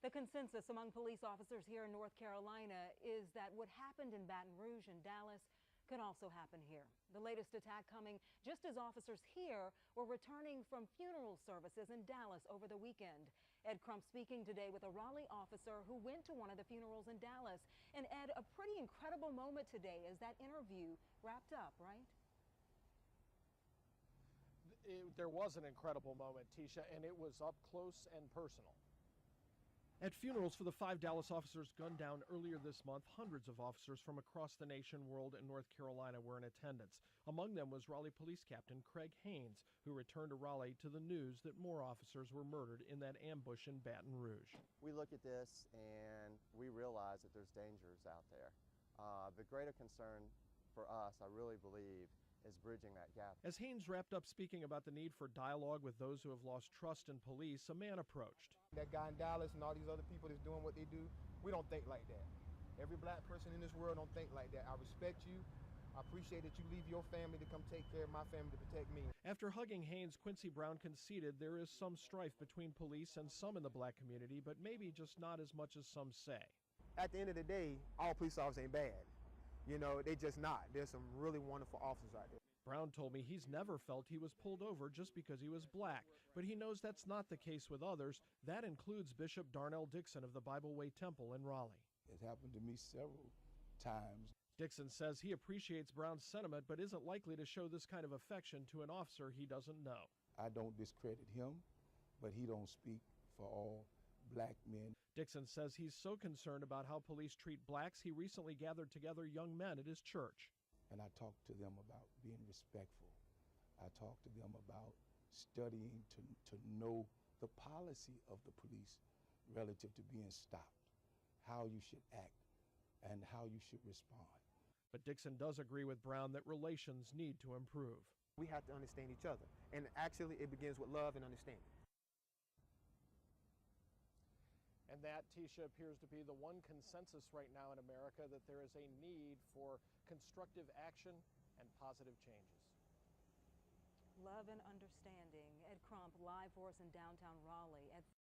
The consensus among police officers here in North Carolina is that what happened in Baton Rouge and Dallas could also happen here. The latest attack coming just as officers here were returning from funeral services in Dallas over the weekend. Ed Crump speaking today with a Raleigh officer who went to one of the funerals in Dallas. And Ed, a pretty incredible moment today as that interview wrapped up, right? There was an incredible moment, Tisha, and it was up close and personal. At funerals for the 5 Dallas officers gunned down earlier this month, hundreds of officers from across the nation, world, and North Carolina were in attendance. Among them was Raleigh Police Captain Craig Haynes, who returned to Raleigh to the news that more officers were murdered in that ambush in Baton Rouge. We look at this and we realize that there's dangers out there. The greater concern for us, I really believe, is bridging that gap. As Haynes wrapped up speaking about the need for dialogue with those who have lost trust in police, a man approached. That guy in Dallas and all these other people that's doing what they do, we don't think like that. Every black person in this world don't think like that. I respect you. I appreciate that you leave your family to come take care of my family to protect me. After hugging Haynes, Quincy Brown conceded there is some strife between police and some in the black community, but maybe just not as much as some say. At the end of the day, all police officers ain't bad. You know, they just not. There's some really wonderful officers out there. Brown told me he's never felt he was pulled over just because he was black, but he knows that's not the case with others. That includes Bishop Darnell Dixon of the Bible Way Temple in Raleigh. It happened to me several times. Dixon says he appreciates Brown's sentiment, but isn't likely to show this kind of affection to an officer he doesn't know. I don't discredit him, but he don't speak for all black men. Dixon says he's so concerned about how police treat blacks, he recently gathered together young men at his church. And I talked to them about being respectful. I talked to them about studying to know the policy of the police relative to being stopped, how you should act, and how you should respond. But Dixon does agree with Brown that relations need to improve. We have to understand each other. And actually, it begins with love and understanding. And that, Tisha, appears to be the one consensus right now in America, that there is a need for constructive action and positive changes. Love and understanding. Ed Crump live for us in downtown Raleigh at